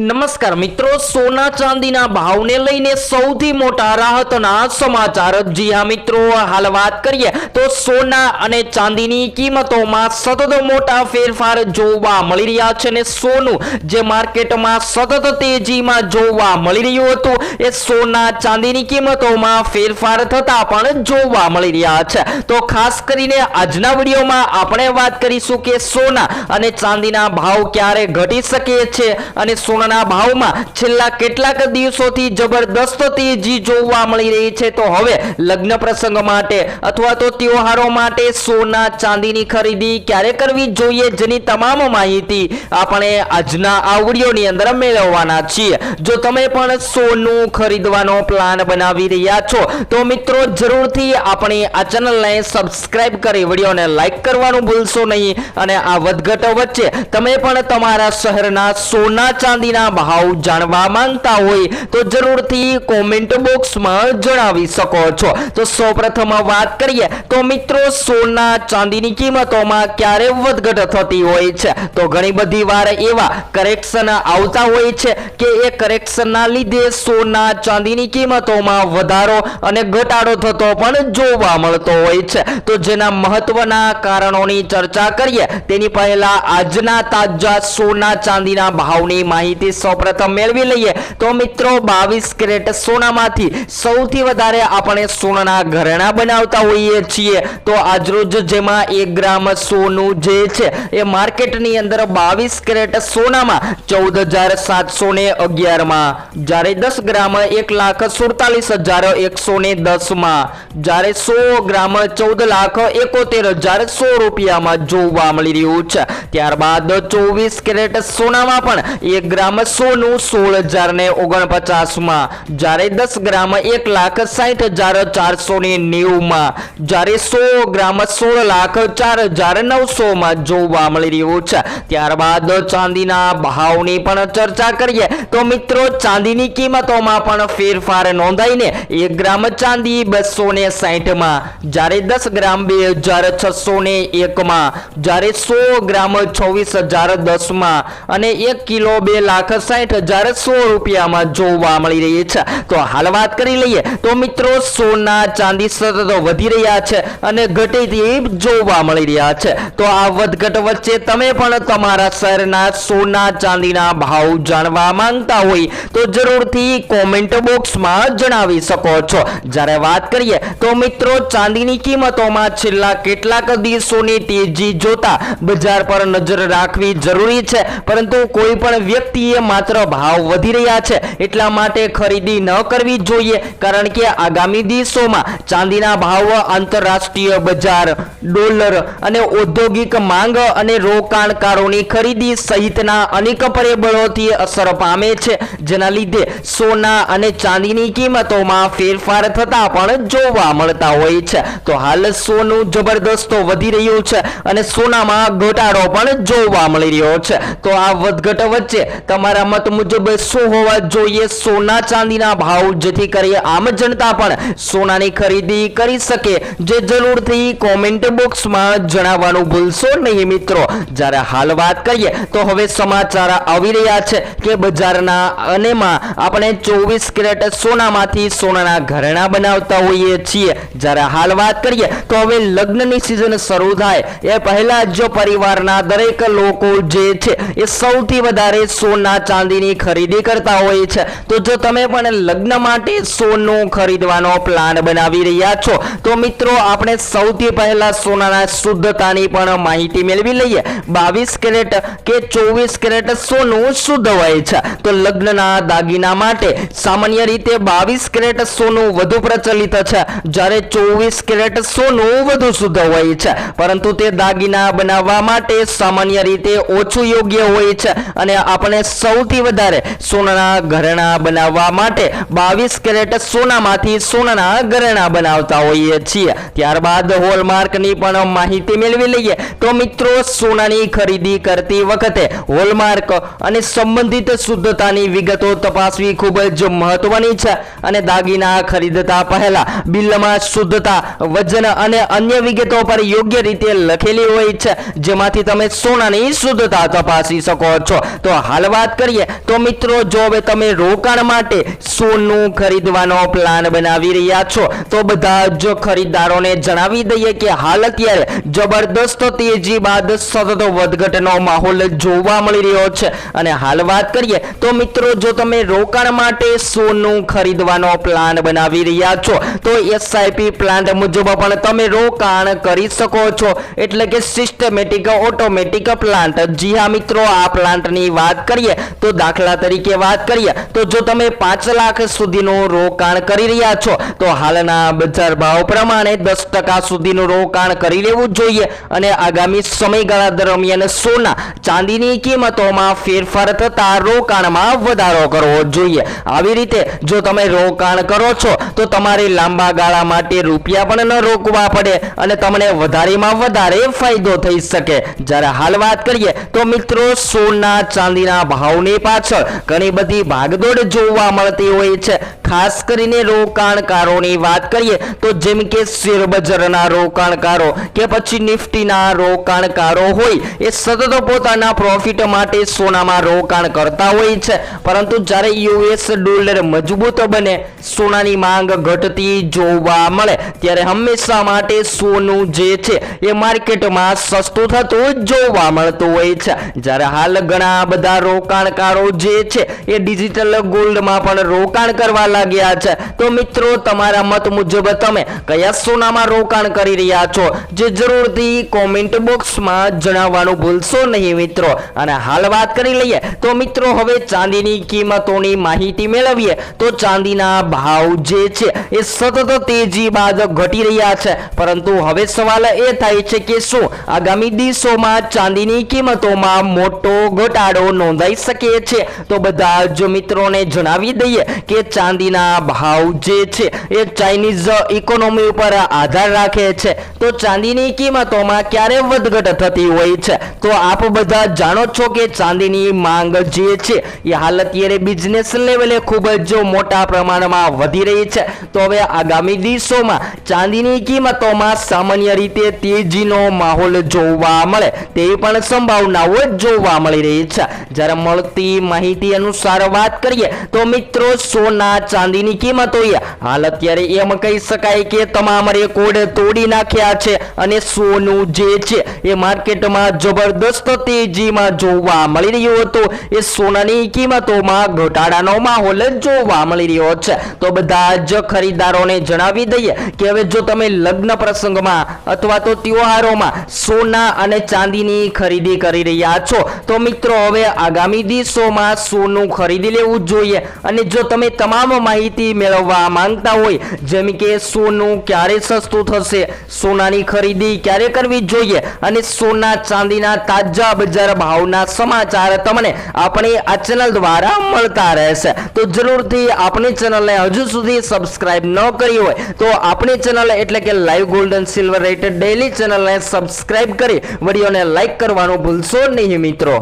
નમસ્કાર મિત્રો, સોના ચાંદીના ભાવને લઈને સૌથી મોટા રાહતના સમાચાર। જી હા મિત્રો, હાલ વાત કરીએ તો સોના અને ચાંદીની કિંમતોમાં સતત મોટા ફેરફાર જોવા મળી રહ્યા છે અને સોનું જે માર્કેટમાં સતત તેજીમાં જોવા મળી રહ્યું હતું એ સોના ચાંદીની કિંમતોમાં ફેરફાર થતા પણ જોવા મળી રહ્યા છે। તો ખાસ કરીને આજના વિડીયોમાં આપણે વાત કરીશું કે સોના અને ચાંદીના ભાવ ક્યારે ઘટી શકે છે અને સોનાના ભાવમાં છેલ્લા કેટલાક દિવસોથી જબરદસ્ત તેજી જોવા મળી રહી છે। તો હવે લગ્ન પ્રસંગ માટે અથવા તો તહેવારો માટે સોના ચાંદીની ખરીદી ક્યારે કરવી જોઈએ જેની તમામ માહિતી આપણે આજના આ વિડીયોની અંદર મેળવવાના છીએ। જો તમે પણ સોનું ખરીદવાનો પ્લાન બનાવી રહ્યા છો તો મિત્રો જરૂરથી આપણી આ ચેનલને સબસ્ક્રાઇબ કરી વિડીયોને લાઈક કરવાનું ભૂલશો નહીં અને આ વધઘટ વચ્ચે તમે પણ તમારા શહેરના સોના ચાંદીના ભાવ જાણવા માંગતા હોય તો જરૂરથી કોમેન્ટ બોક્સમાં જણાવી શકો છો। તો સૌપ્રથમ વાત કરીએ તો મિત્રો સોના ચાંદીની કિંમતોમાં ક્યારે વધઘટ થતી હોય છે તો ઘણી બધી વાર એવા કરેક્શન આવતા હોય છે કે એ કરેક્શનના લીધે સોના ચાંદીની કિંમતોમાં વધારો અને ઘટાડો થતો પણ જોવા મળતો હોય છે। તો જેના મહત્વના કારણોની ચર્ચા કરીએ તેની પહેલા આજના તાજા સોના ચાંદીના ભાવની માહિતી સૌપ્રથમ મેળવી લઈએ તો મિત્રો 22 કેરેટ સોનામાંથી સૌથી વધારે આપણે સોનાના ઘરેણા બનાવતા હોઈએ છીએ। તો આજરોજ જેમાં 1 ગ્રામ સોનું જે છે એ માર્કેટની અંદર 22 કેરેટ સોનામાં 14,711 માં, જ્યારે 10 ગ્રામ 1,47,110 માં, જ્યારે 100 ગ્રામ 14,71,100 રૂપિયામાં જોવા મળી રહ્યું છે। ત્યારબાદ 24 કેરેટ સોનામાં પણ 1 ગ્રામ સોનું 16,049 માં, જ્યારે 10 ગ્રામ 1,60,490 માં, જ્યારે 100 ગ્રામ 16,04,900 માં જોવા મળી રહ્યું છે। ત્યારબાદ ચાંદીના ભાવની પણ ચર્ચા કરીએ તો મિત્રો ચાંદીની કિંમતોમાં પણ ફેરફાર નોંધાઈને 1 ગ્રામ ચાંદી 260 માં, જ્યારે 10 ગ્રામ 2,601 માં, જ્યારે 100 ગ્રામ 24,010 માં અને 1 કિલો 2,60,100 રૂપિયામાં જોવા મળી રહી છે। તો હાલ વાત કરી લઈએ તો મિત્રો સોના ચાંદી સતત વધી રહ્યા છે અને ઘટીથી જોવા મળી રહ્યા છે। તો આ વધઘટ વચ્ચે તમે પણ તમારા શહેરના સોના ચાંદીના ભાવ જાણવા માંગતા હોય તો જરૂરથી કોમેન્ટ બોક્સમાં જણાવી શકો છો। જ્યારે વાત કરીએ તો મિત્રો ચાંદીની કિંમતોમાં છેલ્લા કેટલાક દિવસોની તેજી જોતા બજાર પર નજર રાખવી જરૂરી છે, પરંતુ કોઈ પણ વ્યક્તિએ માત્ર ભાવ વધી રહ્યા છે એટલા માટે ખરીદી ન કરવી જોઈએ, કારણ કે આગામી દિવસોમાં ચાંદીના ભાવ આંતરરાષ્ટ્રીય બજાર, ડોલર અને ઔદ્યોગિક માંગ અને રોકાણકારોની ખરીદી સહિતના અનેક પરિબળોથી અસર પામે છે, જેના લીધે સોના અને ચાંદીની કિંમતોમાં ફેરફાર થતા પણ જોવા મળતા હોય છે। તો હાલ સોનું જબરદસ્ત વધી રહ્યું છે અને સોનામાં ઘટાડો પણ જોવા મળી રહ્યો છે। તો આ વધઘટ વચ્ચે તમારા મત મુજબ શું હોવા જોઈએ સોના ચાંદીના ભાવ, જેથી કરી આમ જનતા પણ સોનાની ખરીદી કરી શકે, જે જરૂરથી કોમેન્ટ બોક્સમાં જણાવવાનું ભૂલશો નહીં મિત્રો। જ્યારે હાલ વાત કરીએ તો હવે સમાચાર આવી રહ્યા છે કે બજારના અનેમાં આપણે 24 કેરેટ સોનામાંથી સોનાના ઘરેણા બનાવતા હોઈએ છીએ। જ્યારે હાલ વાત કરીએ તો હવે લગ્નની સિઝન શરૂ થાય એ પહેલા જ પરિવારના દરેક લોકો જે છે એ સૌથી વધારે સોના ચાંદીની ખરીદી કરતા હોય છે। તો જો તમે પણ લગ્ન માટે સોનું ખરીદવાનો પ્લાન બનાવી રહ્યા છો તો મિત્રો આપણે સૌથી પહેલા સોનાના શુદ્ધતાની પણ માહિતી મેળવી લઈએ। 22 કેરેટ કે 24 કેરેટ સોનું શુદ્ધ હોય છે। તો લગ્નના દાગીના માટે સામાન્ય રીતે 22 કેરેટ સોનું વધુ પ્રચલિત છે, જ્યારે 24 કેરેટ સોનું વધુ શુદ્ધ હોય છે, પરંતુ તે દાગીના બનાવવા માટે સામાન્ય રીતે ઓછું યોગ્ય હોય છે અને આપણે સૌથી વધારે સોનાના ઘરેણા બનાવવા માટે 22 કેરેટ સોનામાંથી સોનાના ઘરેણા બનાવતા હોઈએ છીએ। ત્યારબાદ હોલમાર્કની પણ માહિતી મેળવી લઈએ તો મિત્રો સોનાની ખરીદી કરતી વખતે હોલમાર્ક અને સંબંધિત શુદ્ધતાની વિગતો તપાસવી ખૂબ જ મહત્વની છે અને દાગીના ખરીદતા પહેલા બિલમાં શુદ્ધતા, વજન અને અન્ય વિગતો પર યોગ્ય રીતે લખેલી હોય છે, જેમાંથી તમે સોનાની શુદ્ધતા તપાસી શકો છો। તો હાલ વાત વાત કરીએ તો મિત્રો જો હવે તમે રોકાણ માટે સોનું ખરીદવાનો પ્લાન બનાવી રહ્યા છો તો બધા જ ખરીદદારોને જણાવી દઈએ કે હાલ અત્યારે જબરદસ્ત તેજી બાદ સતત વધઘટનો માહોલ જોવા મળી રહ્યો છે અને હાલ વાત કરીએ તો મિત્રો જો તમે રોકાણ માટે સોનું ખરીદવાનો પ્લાન બનાવી રહ્યા છો તો એસઆઈપી પ્લાન મુજબ પણ તમે રોકાણ કરી શકો છો એટલે કે સિસ્ટમેટિક ઓટોમેટિક પ્લાન્ટ। જી હા મિત્રો, આ પ્લાન્ટની વાત કરીએ તો દાખલા તરીકે વાત કરીએ તો જો તમે 5 લાખ સુધીનું રોકાણ કરી રહ્યા છો તો હાલના બજાર ભાવ પ્રમાણે 10% સુધીનું રોકાણ કરી લેવું જોઈએ અને આગામી સમયગાળા દરમિયાન સોના ચાંદીની કિંમતોમાં ફેરફાર થતા રોકાણમાં વધારો કરવો જોઈએ। આવી રીતે જો તમે રોકાણ કરો છો તો તમારે લાંબા ગાળા માટે રૂપિયા પણ ન રોકવા પડે અને તમને વધારેમાં વધારે ફાયદો થઈ શકે। જ્યારે હાલ વાત કરીએ તો મિત્રો સોના ચાંદીના ભાવની પાછળ ઘણી બધી ભાગદોડ જોવા મળતી હોય છે। ખાસ કરીને રોકાણકારોની વાત કરીએ તો જેમ કે શેર બજારના રોકાણકારો કે પછી નિફ્ટીના રોકાણકારો હોય એ સતત પોતાના પ્રોફિટ માટે સોનામાં રોકાણ કરતા હોય છે, પરંતુ જ્યારે યુએસ ડોલર મજબૂત બને સોનાની માંગ ઘટતી જોવા મળે ત્યારે હંમેશા માટે સોનું જે છે એ માર્કેટમાં સસ્તું થતું જોવા મળતું હોય છે। જ્યારે હાલ ઘણા બધા રોકાણકારો જે છે એ ડિજિટલ ગોલ્ડમાં પણ રોકાણ કરવા લાગ્યા છે। તો મિત્રો તમારા મત મુજબ તમે કયા સોનામાં રોકાણ કરી રહ્યા છો જે જરૂરથી કોમેન્ટ બોક્સમાં જણાવવાનું ભૂલશો નહીં મિત્રો। અને હાલ વાત કરી લઈએ તો મિત્રો હવે ચાંદીની કિંમતોની માહિતી મેળવીએ તો ચાંદીના ભાવ જે છે એ સતત તેજી બાદ ઘટી રહ્યા છે, પરંતુ હવે સવાલ એ થાય છે કે શું આગામી દિવસોમાં ચાંદીની કિંમતોમાં મોટો ઘટાડો નોંધાઈ શકે છે? તો બધા જ મિત્રોને જણાવી દઈએ કે ચાંદીના ભાવ જે છે એ ચાઇનીઝ ઇકોનોમી ઉપર આધાર રાખે છે, તો ચાંદીની કિંમતોમાં ક્યારે વધઘટ થતી હોય છે? તો આપ બધા જાણો છો કે ચાંદીની માંગ જે છે એ હાલ અત્યારે બિઝનેસ લેવલે ખૂબ જ મોટા પ્રમાણમાં વધી રહી છે। તો હવે આગામી દિવસોમાં ચાંદીની કિંમતોમાં સામાન્ય રીતે તેજીનો માહોલ જોવા મળે તેવી પણ સંભાવનાઓ જોવા મળી રહી છે। જ્યારે મળતી માહિતી અનુસાર વાત કરીએ તો મિત્રો સોના ચાંદીની કિંમતોએ હાલ અત્યારે એમ કહી શકાય કે તમામ રેકોર્ડ તોડી નાખ્યા છે અને સોનું જે છે એ માર્કેટમાં જબરદસ્ત તેજીમાં જોવા મળી રહ્યું હતું એ સોનાની કિંમતોમાં ઘટાડાનો માહોલ જોવા મળી રહ્યો છે। તો બધા જ ખરીદદારોને જણાવી દઈએ કે હવે જો તમે લગ્ન પ્રસંગમાં અથવા તો તહેવારોમાં સોના અને ચાંદીની ખરીદી કરી રહ્યા છો તો મિત્રો હવે આગામી દિવસોમાં સોનું ખરીદી લેવું જોઈએ। અને જો તમે તમામ માહિતી મેળવવા માંગતા હોય જેમ કે સોનું ક્યારે સસ્તું થશે, સોનાની ખરીદી ક્યારે કરવી જોઈએ અને સોના ચાંદીના તાજા બજાર ભાવના સમાચાર તમને આપણી આ ચેનલ દ્વારા મળતા રહેશે। તો જરૂરથી આપણી ચેનલને હજુ સુધી સબસ્ક્રાઇબ ન કરી હોય તો આપણી ચેનલ એટલે કે live gold and silver rate daily ચેનલને સબસ્ક્રાઇબ કરી વિડીયોને લાઈક કરવાનું ભૂલશો નહીં મિત્રો।